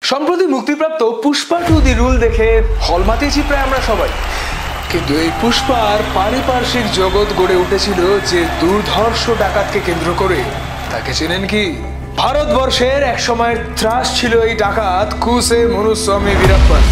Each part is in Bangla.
সম্প্রতি মুক্তিপ্রাপ্ত পুষ্পা 2 দি রুল দেখে হল মাতিয়েছি প্রায় আমরা সবাই। কিন্তু এই পুষ্পার পারিপার্শ্বিক জগৎ গড়ে উঠেছিল যে দুর্ধর্ষ ডাকাতকে কেন্দ্র করে। তাকে চেনেন কি? ভারতবর্ষের এক সময়ের ত্রাস ছিল এই ডাকাত কুসে মুনুস্বামী বীরাপ্পান,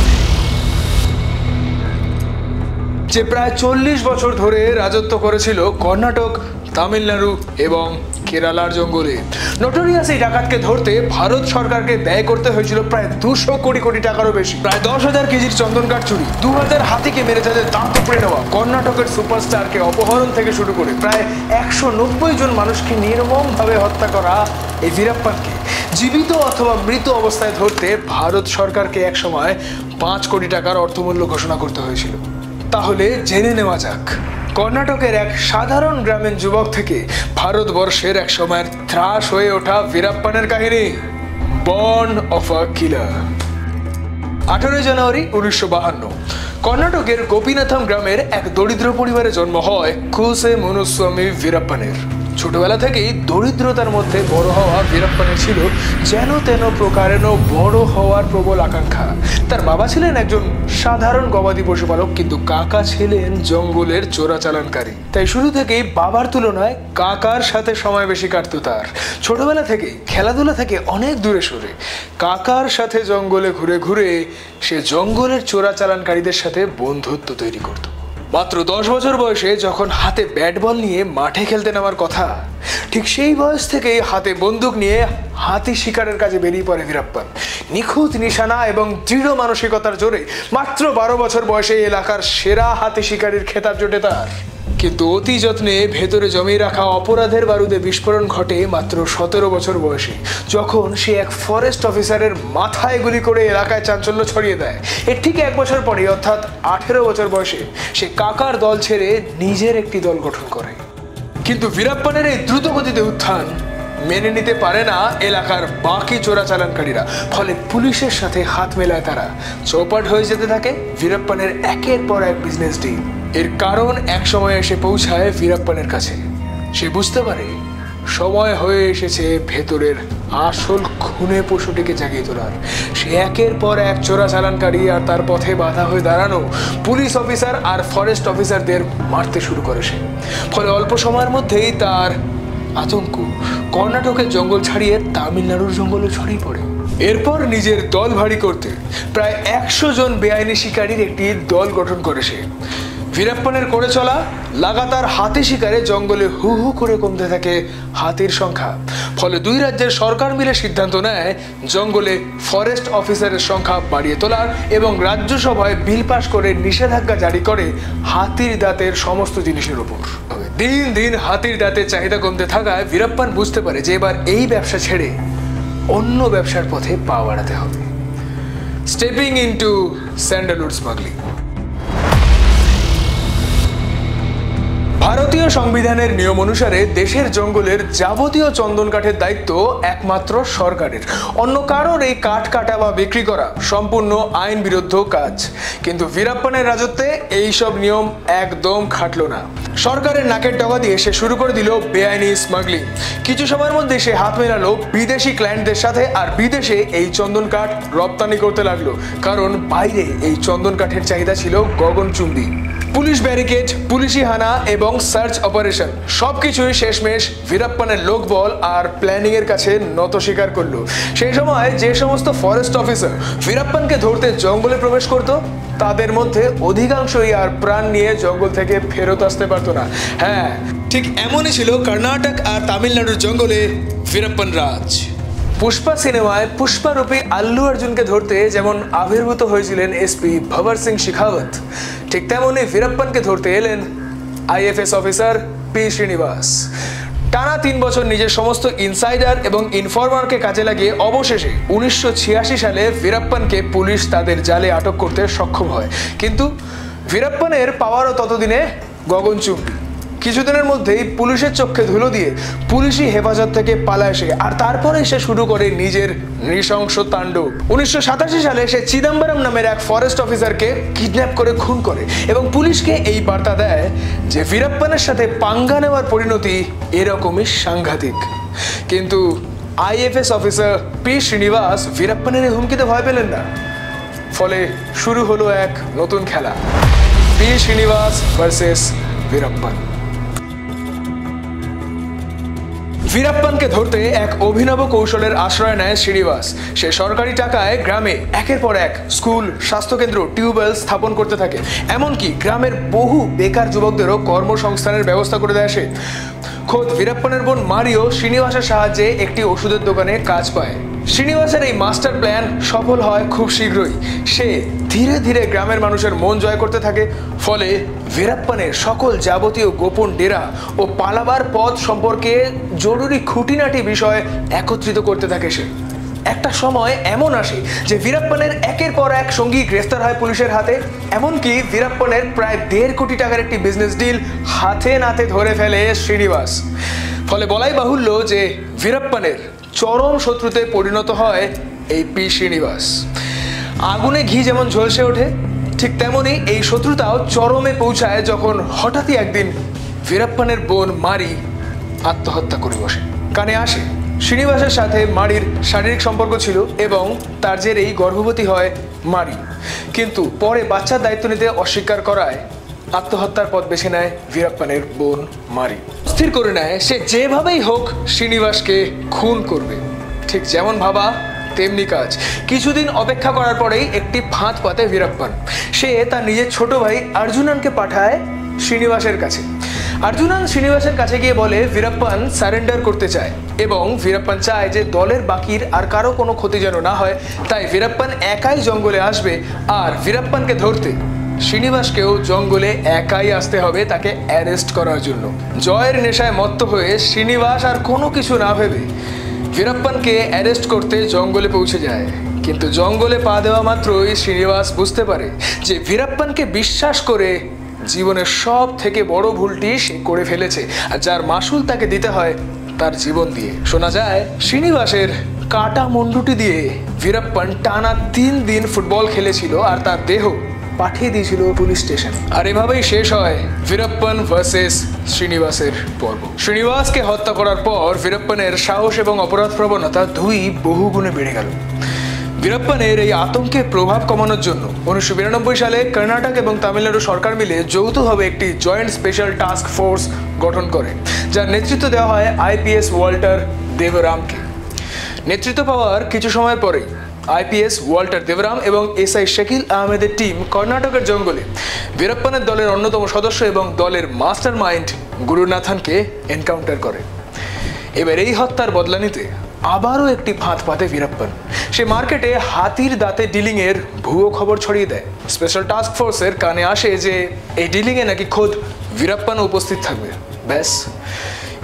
যে প্রায় 40 বছর ধরে রাজত্ব করেছিল কর্ণাটক, তামিলনাড়ু এবং কেরালার জঙ্গলে। নোটোরিয়াস এই ডাকাতকে ধরতে ভারত সরকারকে ব্যয় করতে হয়েছিল প্রায় 200 কোটি কোটি টাকারও বেশি। প্রায় 10,000 কেজির চন্দন কাঠ চুরি, 2000 হাতিকে মেরে তাদের দাঁত উপড়ে নেওয়া, কর্ণাটকের সুপারস্টারকে অপহরণ থেকে শুরু করে প্রায় 190 জন মানুষকে নির্মমভাবে হত্যা করা এই বীরাপ্পানকে জীবিত অথবা মৃত অবস্থায় ধরতে ভারত সরকারকে একসময় 5 কোটি টাকার অর্থমূল্য ঘোষণা করতে হয়েছিল। তাহলে জেনে নেওয়া যাক কর্ণাটকের এক সাধারণ গ্রামীণ যুবক থেকে ভারতবর্ষের এক সময়ের ত্রাস হয়ে ওঠা বীরাপ্পানের কাহিনী। বর্ন অফ আ কিলার। 18 জানুয়ারি 1952 কর্ণাটকের গোপীনাথম গ্রামের এক দরিদ্র পরিবারে জন্ম হয় কুসে মুনুস্বামী বীরাপ্পানের। ছোটবেলা থেকেই দরিদ্রতার মধ্যে বড় হওয়া বীরাপ্পানের ছিল যেন তেন প্রকারেণ বড় হওয়ার প্রবল আকাঙ্ক্ষা। তার বাবা ছিলেন একজন সাধারণ গবাদি পশুপালক, কিন্তু কাকা ছিলেন জঙ্গলের চোরাচালানকারী। তাই শুরু থেকেই বাবার তুলনায় কাকার সাথে সময় বেশি কাটতো তার। ছোটবেলা থেকেই খেলাধুলা থেকে অনেক দূরে সরে কাকার সাথে জঙ্গলে ঘুরে ঘুরে সে জঙ্গলের চোরাচালানকারীদের সাথে বন্ধুত্ব তৈরি করত। মাত্র 10 বছর বয়সে যখন হাতে ব্যাট বল নিয়ে মাঠে খেলতে নামার কথা, ঠিক সেই বয়স থেকেই হাতে বন্দুক নিয়ে হাতি শিকারের কাজে বেরিয়ে পড়ে বীরাপ্পান। নিখুঁত নিশানা এবং দৃঢ় মানসিকতার জোরে মাত্র 12 বছর বয়সে এলাকার সেরা হাতি শিকারীর খেতাব জোটে তার। কিন্তু অতি যত্নে ভেতরে জমিয়ে রাখা অপরাধের বারুদে বিস্ফোরণ ঘটে মাত্র 17 বছর বয়সে, যখন সে এক ফরেস্ট অফিসারের মাথায় গুলি করে এলাকায় চাঞ্চল্য ছড়িয়ে দেয়। এর ঠিক 1 বছর পরে অর্থাৎ 18 বছর বয়সে সে কাকার দল ছেড়ে নিজের একটি দল গঠন করে। কিন্তু বীরাপ্পানের এই দ্রুত গতিতে উত্থান মেনে নিতে পারে না এলাকার বাকি চোরাচালানকারীরা। ফলে পুলিশের সাথে হাত মেলায় তারা। চৌপাট হয়ে যেতে থাকে বীরাপ্পানের একের পর এক বিজনেস ডিল। এর কারণ এক সময় এসে পৌঁছায় বীরাপ্পানের কাছে। সে বুঝতে পারে সময় হয়ে এসেছে ভেতরের আসল খুনে পশুটিকে জাগিয়ে তোলার। সে একের পর এক চোরাচালানকারী আর তার পথে বাধা হয়ে দাঁড়ানো পুলিশ অফিসার আর ফরেস্ট অফিসারদের মারতে শুরু করে সে। ফলে অল্প সময়ের মধ্যেই তার আতঙ্ক কর্ণাটকের জঙ্গল ছাড়িয়ে তামিলনাড়ুর জঙ্গলে ছড়িয়ে পড়ে। এরপর নিজের দল ভারী করতে প্রায় 100 জন বেআইনি শিকারীর একটি দল গঠন করে সে। বীরাপ্পানের করে চলা লাগাতার হাতি শিকারে জঙ্গলে হু হু করে কমতে থাকে হাতির সংখ্যা। ফলে 2 রাজ্যের সরকার মিলে সিদ্ধান্ত নেয় জঙ্গলে ফরেস্ট অফিসারের সংখ্যা বাড়িয়ে তোলার এবং রাজ্যসভায় বিল পাশ করে নিষেধাজ্ঞা জারি করে হাতির দাঁতের সমস্ত জিনিসের উপর। দিন দিন হাতির দাঁতের চাহিদা কমতে থাকায় বীরাপ্পান বুঝতে পারে যে এবার এই ব্যবসা ছেড়ে অন্য ব্যবসার পথে পা বাড়াতে হবে। Stepping into sandalwood smuggling. ভারতীয় সংবিধানের নিয়ম অনুসারে দেশের জঙ্গলের যাবতীয় চন্দন কাঠের দায়িত্ব একমাত্র সরকারের। অন্য কারোর এই কাঠ কাটা বা বিক্রি করা সম্পূর্ণ আইন বিরুদ্ধ কাজ। কিন্তু বীরাপ্পানের রাজত্বে এইসব নিয়ম একদম খাটলো না। সরকারের নাকের ডগা দিয়ে সে শুরু করে দিল বেআইনি স্মাগলিং। কিছু সময়ের মধ্যে সে হাত মেলালো বিদেশি ক্লায়েন্টদের সাথে আর বিদেশে এই চন্দন কাঠ রপ্তানি করতে লাগলো, কারণ বাইরে এই চন্দন কাঠের চাহিদা ছিল গগনচুম্বী। পুলিশ ব্যারিকেড, পুলিশি হানা এবং সার্চ অপারেশন সবকিছুই শেষমেশ বীরাপ্পানের লোকবল আর প্ল্যানিং এর কাছে নত স্বীকার করলো। সেই সময় যে সমস্ত ফরেস্ট অফিসার বীরাপ্পানকে ধরতে জঙ্গলে প্রবেশ করত, তাদের মধ্যে অধিকাংশই আর প্রাণ নিয়ে জঙ্গল থেকে ফেরত আসতে পারতো না। হ্যাঁ, ঠিক এমনই ছিল কর্ণাটক আর তামিলনাড়ুর জঙ্গলে বীরাপ্পান রাজ। পুষ্পা সিনেমায় পুষ্পারূপী আল্লু অর্জুনকে ধরতে যেমন আবির্ভূত হয়েছিলেন এসপি ভবর সিং শেখাওয়াত, ঠিক তেমনই বীরাপ্পানকে ধরতে এলেন আইএফএস অফিসার পি শ্রীনিবাস। টানা 3 বছর নিজের সমস্ত ইনসাইডার এবং ইনফরমারকে কাজে লাগিয়ে অবশেষে 1986 সালে বীরাপ্পানকে পুলিশ তাদের জালে আটক করতে সক্ষম হয়। কিন্তু বীরাপ্পানের পাওয়ারও ততদিনে গগনচুম্বী। কিছুদিনের মধ্যেই পুলিশের চোখে ধুলো দিয়ে পুলিশি হেফাজত থেকে পালায় সে, আর তারপরে সে শুরু করে নিজের নৃশংস তাণ্ডব। 1987 সালে সে চিদম্বরম নামের এক ফরেস্ট অফিসারকে কিডন্যাপ করে খুন করে এবং পুলিশকে এই বার্তা দেয় যে বীরাপ্পানের সাথে পাঙ্গা নেওয়ার পরিণতি এরকমই সাংঘাতিক। কিন্তু আইএফএস অফিসার পি শ্রীনিবাস বীরাপ্পানের এই হুমকিতে ভয় পেলেন না। ফলে শুরু হলো এক নতুন খেলা, পি শ্রীনিবাস ভার্সেস বীরাপ্পান। বীরাপ্পানকে ধরতে এক অভিনব কৌশলের আশ্রয় নেয় শ্রীনিবাস। সে সরকারি টাকায় গ্রামে একের পর এক স্কুল, স্বাস্থ্যকেন্দ্র, টিউবওয়েল স্থাপন করতে থাকে। এমনকি গ্রামের বহু বেকার যুবকদেরও কর্মসংস্থানের ব্যবস্থা করে দেয় সে। খোদ বীরাপ্পানের বোন মারিও শ্রীনিবাসের সাহায্যে একটি ওষুধের দোকানে কাজ পায়। শ্রীনিবাসের এই মাস্টার প্ল্যান সফল হয় খুব শীঘ্রই। সে ধীরে ধীরে গ্রামের মানুষের মন জয় করতে থাকে। ফলে বীরাপ্পানের সকল যাবতীয় গোপন ডেরা ও পালাবার পথ সম্পর্কে জরুরি খুঁটিনাটি বিষয় একত্রিত করতে থাকে সে। একটা সময় এমন আসে যে বীরাপ্পানের একের পর এক সঙ্গী গ্রেফতার হয় পুলিশের হাতে। এমনকি বীরাপ্পানের প্রায় 1.5 কোটি টাকার একটি বিজনেস ডিল হাতে নাতে ধরে ফেলে শ্রীনিবাস। ফলে বলাই বাহুল্য যে বীরাপ্পানের চরম শত্রুতে পরিণত হয় এই পি শ্রীনিবাস। আগুনে ঘি যেমন ঝলসে ওঠে, ঠিক তেমনি এই শত্রুতাও চরমে পৌঁছায় যখন হঠাৎই একদিন বীরাপ্পানের বোন মারি আত্মহত্যা করে বসে। কানে আসে শ্রীনিবাসের সাথে মারির শারীরিক সম্পর্ক ছিল এবং তার জেরেই গর্ভবতী হয় মারি। কিন্তু পরে বাচ্চার দায়িত্ব নিতে অস্বীকার করায় আত্মহত্যার পথ বেছে নেয় বীরাপ্পানের বোন মারি। স্থির করে নেয় সে যেভাবেই হোক শ্রীনিবাসকে খুন করবে। ঠিক যেমন ভাবা তেমনি কাজ। কিছুদিন অপেক্ষা করার পরেই একটি ফাঁদ পাতে বীরাপ্পান। সে তার নিজের ছোট ভাই অর্জুননকে পাঠায় শ্রীনিবাসের কাছে। অর্জুনন শ্রীনিবাসের কাছে গিয়ে বলে বীরাপ্পান সারেন্ডার করতে চায় এবং বীরাপ্পান চায় যে দলের বাকির আর কারো কোনো ক্ষতি যেন না হয়। তাই বীরাপ্পান একাই জঙ্গলে আসবে আর বীরাপ্পানকে ধরতে শ্রীনিবাসকেও জঙ্গলে একাই আসতে হবে তাকে অ্যারেস্ট করার জন্য। জয়ের নেশায় মত্ত হয়ে শ্রীনিবাস আর কোনো কিছু না ভেবে বীরাপ্পানকে অ্যারেস্ট করতে জঙ্গলে পৌঁছে যায়। কিন্তু জঙ্গলে পা দেওয়া মাত্রই শ্রীনিবাস বুঝতে পারে যে বীরাপ্পানকে বিশ্বাস করে জীবনের সব থেকে বড় ভুলটি সে করে ফেলেছে, আর যার মাসুল তাকে দিতে হয় তার জীবন দিয়ে। শোনা যায় শ্রীনিবাসের কাটা মুন্ডুটি দিয়ে বীরাপ্পান টানা 3 দিন ফুটবল খেলেছিল আর তার দেহ পাঠিয়ে দিয়েছিল পুলিশ স্টেশন। আর এভাবেই শেষ হয় বীরাপ্পান ভার্সেস শ্রীনিবাসের পর্ব। শ্রীনিবাসকে হত্যা করার পর বীরাপ্পানের সাহস এবং অপরাধ প্রবণতা বহুগুণে বেড়ে গেল। বীরাপ্পানের এই আতঙ্কের প্রভাব কমানোর জন্য 1992 সালে কর্ণাটক এবং তামিলনাড়ু সরকার মিলে যৌথভাবে একটি জয়েন্ট স্পেশাল টাস্ক ফোর্স গঠন করে, যার নেতৃত্ব দেওয়া হয় আইপিএস ওয়াল্টার দেবরামকে। নেতৃত্ব পাওয়ার কিছু সময় পরেই আইপিএস ওয়াল্টার দেবরাম এবং এসআই শাকিল আহমেদের টিম কর্ণাটকের জঙ্গলে বীরাপ্পানের দলের অন্যতম সদস্য এবং দলের মাস্টার মাইন্ড গুরুনাথনকে এনকাউন্টার করে। এবার এই হত্যার বদলা নিতে আবারও একটি ফাঁদ পাতে বীরাপ্পান। সে মার্কেটে হাতির দাঁতে ডিলিং এর ভুয়ো খবর ছড়িয়ে দেয়। স্পেশাল টাস্ক ফোর্সের কানে আসে যে এই ডিলিং এ নাকি খোদ বীরাপ্পান উপস্থিত থাকবে। ব্যাস,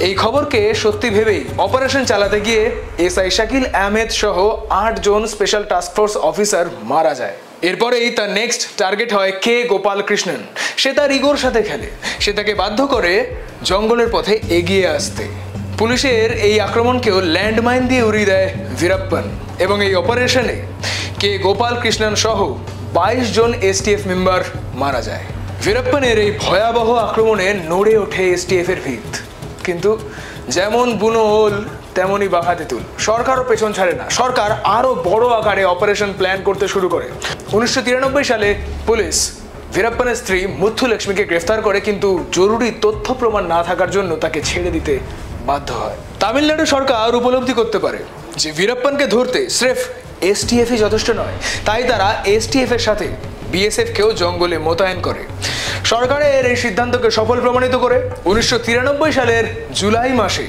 এই খবরকে সত্যি ভেবেই অপারেশন চালাতে গিয়ে এসআই শাকিল আহমেদ সহ 8 জন স্পেশাল টাস্ক ফোর্স অফিসার মারা যায়। এরপরেই তার নেক্সট টার্গেট হয় কে গোপালকৃষ্ণন। সে তার ইগোর সাথে খেলে। সে তাকে বাধ্য করে জঙ্গলের পথে এগিয়ে আসতে। পুলিশের এই আক্রমণকেও ল্যান্ডমাইন দিয়ে উড়িয়ে দেয় বীরাপ্পান এবং এই অপারেশনে কে গোপালকৃষ্ণন সহ 22 জন এসটিএফ মেম্বার মারা যায়। বীরাপ্পানের এই ভয়াবহ আক্রমণে নড়ে ওঠে এসটিএফ এর ভিত। কিন্তু যেমন বুনো ওল তেমনই বাঘা তেঁতুল। সরকারও পেছন ছাড়ে না। সরকার আরো বড় আকারে অপারেশন প্ল্যান করতে শুরু করে। 1993 সালে পুলিশ বীরাপ্পানের স্ত্রী মুথু লক্ষ্মীকে গ্রেফতার করে, কিন্তু জরুরি তথ্য প্রমাণ না থাকার জন্য তাকে ছেড়ে দিতে বাধ্য হয়। তামিলনাড়ু সরকার উপলব্ধি করতে পারে যে বীরাপ্পানকে ধরতে স্রেফ এসটিএফই যথেষ্ট নয়। তাই তারা এসটিএফ এর সাথে বিএসএফকেও জঙ্গলে মোতায়েন করে। সরকারের এই সিদ্ধান্তকে সফল প্রমাণিত করে 1993 সালের জুলাই মাসে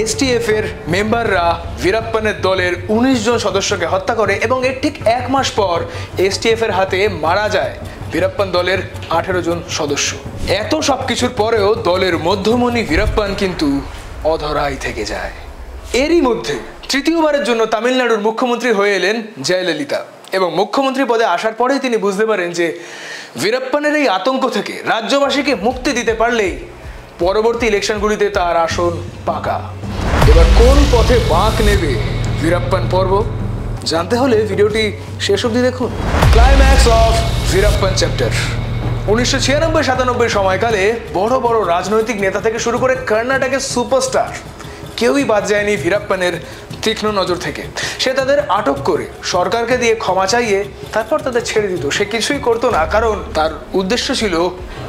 এসটিএফ এর মেম্বাররা বীরাপ্পানের দলের 19 জন সদস্যকে হত্যা করে এবং এর ঠিক 1 মাস পর এসটিএফ এর হাতে মারা যায় বীরাপ্পান দলের 18 জন সদস্য। এত সবকিছুর পরেও দলের মধ্যমণি বীরাপ্পান কিন্তু অধরাই থেকে যায়। এরই মধ্যে তৃতীয়বারের জন্য তামিলনাড়ুর মুখ্যমন্ত্রী হয়ে এলেন জয়ললিতা এবং মুখ্যমন্ত্রী পদে আসার পরেই তিনি বুঝতে পারেন যে বীরাপ্পানের এই আতঙ্ক থেকে রাজ্যবাসীকে মুক্তি দিতে পারলেই পরবর্তী ইলেকশনগুলিতে তার আসন পাকা। এবার কোন পথে বাঁক নেবে বীরাপ্পান পর্ব জানতে হলে ভিডিওটি শেষ অবধি দেখুন। Climax of বীরাপ্পান chapter. 1996-97 সময়কালে বড় বড় রাজনৈতিক নেতা থেকে শুরু করে কর্ণাটকের সুপারস্টার কেউই বাদ যায়নি বীরাপ্পানের তীক্ষ্ণ নজর থেকে। সে তাদের আটক করে সরকারকে দিয়ে ক্ষমা চাইয়ে তারপর তাদের ছেড়ে দিত। সে কিছুই করতো না, কারণ তার উদ্দেশ্য ছিল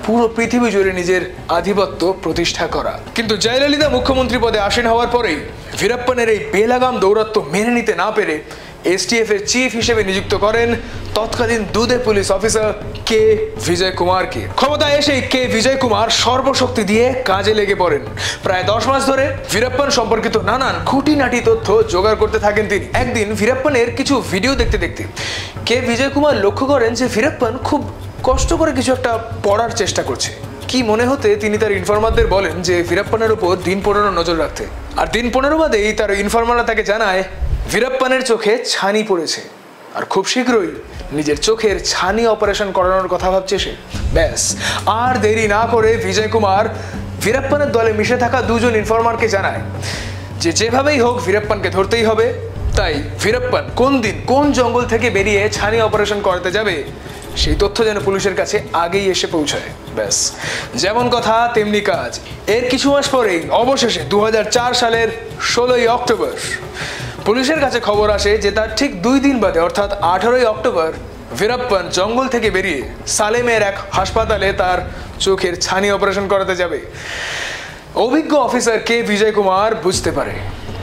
পুরো পৃথিবী জুড়ে নিজের আধিপত্য প্রতিষ্ঠা করা। কিন্তু জয়ললিতা মুখ্যমন্ত্রী পদে আসীন হওয়ার পরেই ভীরাপ্পানের এই বেলাগাম দৌরাত্ম্য মেনে নিতে না পেরে এসটিএফ এর চিফ হিসেবে নিযুক্ত করেন তৎকালীন দুদে পুলিশ অফিসার কে বিজয় কুমারকে। ক্ষমতায় এসে কে বিজয় কুমার সর্বশক্তি দিয়ে কাজে লেগে পড়েন। প্রায় 10 মাস ধরে ভীরাপ্পান সম্পর্কিত নানান খুঁটিনাটি তথ্য জোগাড় করতে থাকেন তিনি। একদিন ভীরাপ্পানের কিছু ভিডিও দেখতে দেখতে কে বিজয় কুমার লক্ষ্য করেন যে ভীরাপ্পান খুব কষ্ট করে কিছু একটা পড়ার চেষ্টা করছে। কি মনে হতে তিনি তার ইনফরমারদের বলেন যে ভীরাপ্পানের উপর দিন 15 নজর রাখতে। আর দিন 15 বাদেই তার ইনফরমাররা তাকে জানায় ভীরাপ্পানের চোখে ছানি পড়েছে আর খুব শীঘ্রই নিজের চোখের ছানি অপারেশন করানোর কথা ভাবছে সে। ব্যাস, আর দেরি না করে বিজয় কুমার ভীরাপ্পানের দলে মিশে থাকা দুজন ইনফরমারকে জানায় যে যেভাবেই হোক ভীরাপ্পানকে ধরতেই হবে। তাই ভীরাপ্পান কোন দিন কোন জঙ্গল থেকে বেরিয়ে ছানি অপারেশন করাতে যাবে সেই তথ্য যেন পুলিশের কাছে আগেই এসে পৌঁছায়। ব্যাস, যেমন কথা তেমনি কাজ। এর কিছু মাস পরেই অবশেষে 2004 সালের 16ই অক্টোবর পুলিশের কাছে খবর আসে যে তার ঠিক 2 দিন বাদে অর্থাৎ 18ই অক্টোবর ভীরাপ্পান জঙ্গল থেকে বেরিয়ে সালেমের এক হাসপাতালে তার চোখের ছানি অপারেশন করাতে যাবে। অভিজ্ঞ অফিসার কে বিজয় কুমার বুঝতে পারে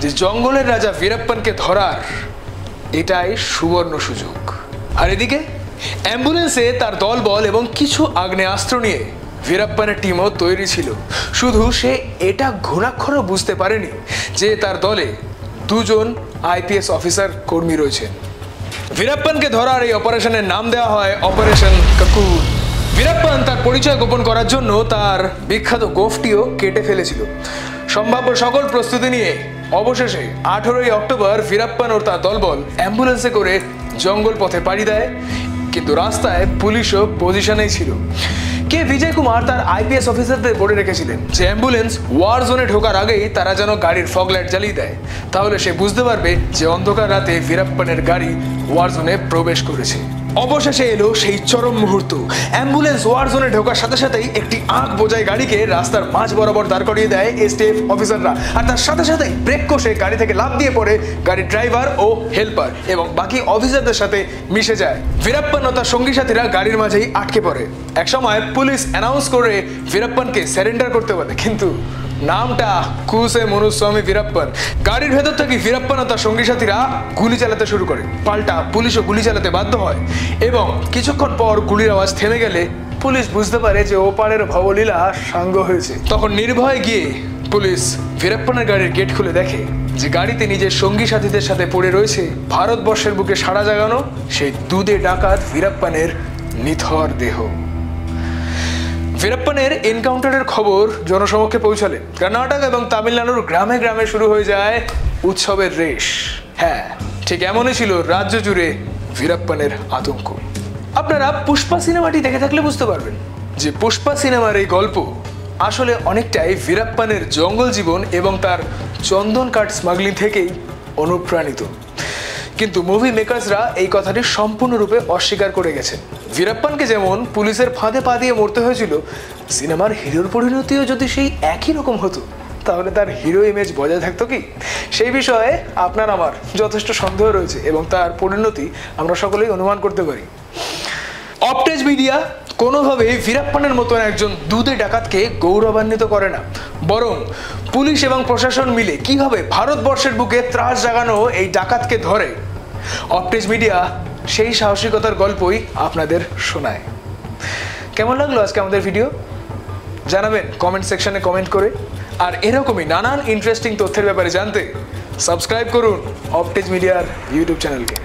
যে জঙ্গলের রাজা ভীরাপ্পানকে ধরার এটাই সুবর্ণ সুযোগ। আর এদিকে অ্যাম্বুলেন্সে তার দলবল এবং কিছু আগ্নেয়াস্ত্র নিয়ে ভীরাপ্পানের টিমও তৈরি ছিল। শুধু সে এটা ঘুণাক্ষরও বুঝতে পারেনি যে তার দলে 2 জন আইপিএস অফিসার কর্মী রয়েছেন। ভীরাপ্পানকে ধরার এই অপারেশনের নাম দেওয়া হয় অপারেশন কাকুর। ভীরাপ্পান তার পরিচয় গোপন করার জন্য তার বিখ্যাত গোফটিও কেটে ফেলেছিল। সম্ভাব্য সকল প্রস্তুতি নিয়ে অবশেষে 18ই অক্টোবর ভীরাপ্পান ও তার দলবল অ্যাম্বুলেন্সে করে জঙ্গল পথে পাড়ি দেয়। কিন্তু রাস্তায় পুলিশও পজিশনেই ছিল। কে বিজয় কুমার তার আইপিএস অফিসারদের বলে রেখেছিলেন যে অ্যাম্বুলেন্স ওয়ার জোনে ঢোকার আগেই তারা যেন গাড়ির ফগ লাইট জ্বালিয়ে দেয়, তাহলে সে বুঝতে পারবে যে অন্ধকার রাতে ভীরাপ্পানের গাড়ি ওয়ার জোনে প্রবেশ করেছে। অবশেষে এলো সেই চরম মুহূর্ত। অ্যাম্বুলেন্স ওয়ার জোনে ঢোকার সাথে সাথেই একটি আগ বোঝাই গাড়িকে রাস্তার মাঝ বরাবর দাঁড় করিয়ে দেয় এসটিএফ অফিসাররা। আর তার সাথে সাথেই ব্রেক কষে গাড়ি থেকে লাফ দিয়ে পড়ে গাড়ির ড্রাইভার ও হেল্পার এবং বাকি অফিসারদের সাথে মিশে যায়। ভীরাপ্পান ও তার সঙ্গী সাথীরা গাড়ির মাঝেই আটকে পড়ে। একসময় পুলিশ অ্যানাউন্স করে ভীরাপ্পানকে সারেন্ডার করতে বলে, কিন্তু নামটা কুসে মনুস্বামী ভীরাপ্পান। গাড়ির ভেতর থেকে ভীরাপ্পান ও তার সঙ্গী সাথীরা গুলি চালাতে শুরু করে। পাল্টা পুলিশও গুলি চালাতে বাধ্য হয় এবং কিছুক্ষণ পর গুলির আওয়াজ থেমে গেলে পুলিশ বুঝতে পারে যে ওপারের ভবলীলা সাঙ্গ হয়েছে। তখন নির্ভয়ে গিয়ে পুলিশ ভীরাপ্পানের গাড়ির গেট খুলে দেখে যে গাড়িতে নিজের সঙ্গী সাথীদের সাথে পড়ে রয়েছে ভারতবর্ষের বুকে সাড়া জাগানো সেই দুধে ডাকাত ভীরাপ্পানের নিথর দেহ। ভীরাপ্পানের এনকাউন্টারের খবর জনসমক্ষে পৌঁছালে কর্ণাটক এবং তামিলনাড়ুর গ্রামে গ্রামে শুরু হয়ে যায় উৎসবের রেশ। হ্যাঁ, ঠিক এমনই ছিল রাজ্য জুড়ে ভীরাপ্পানের আতঙ্ক। আপনারা পুষ্পা সিনেমাটি দেখে থাকলে বুঝতে পারবেন যে পুষ্পা সিনেমার এই গল্প আসলে অনেকটাই ভীরাপ্পানের জঙ্গল জীবন এবং তার চন্দন কাঠ স্মাগলিং থেকেই অনুপ্রাণিত। কিন্তু মুভি মেকার্সরা এই কথাটি সম্পূর্ণরূপে অস্বীকার করে গেছেন। ভীরাপ্পানকে যেমন পুলিশের ফাঁদে পা দিয়ে মরতে হয়েছিল, সিনেমার হিরোর পরিণতিও যদি সেই একই রকম হতো তাহলে তার হিরো ইমেজ বজায় থাকতো কি? সেই বিষয়ে আপনার আমার যথেষ্ট সন্দেহ রয়েছে এবং তার পরিণতি আমরা সকলেই অনুমান করতে পারি। অপটেজ মিডিয়া কোনোভাবেই ভীরাপ্পানের মতন একজন দুধে ডাকাতকে গৌরবান্বিত করে না, বরং পুলিশ এবং প্রশাসন মিলে কিভাবে ভারতবর্ষের বুকে ত্রাস জাগানো এই ডাকাতকে ধরে অপটেজ মিডিয়া সেই সাহসিকতার গল্পই আপনাদের শোনায়। কেমন লাগলো আজকে আমাদের ভিডিও? জানাবেন কমেন্ট সেকশনে কমেন্ট করে। আর এরকমই নানান ইন্টারেস্টিং তথ্যের ব্যাপারে জানতে সাবস্ক্রাইব করুন অপটেজ মিডিয়ার ইউটিউব চ্যানেলকে।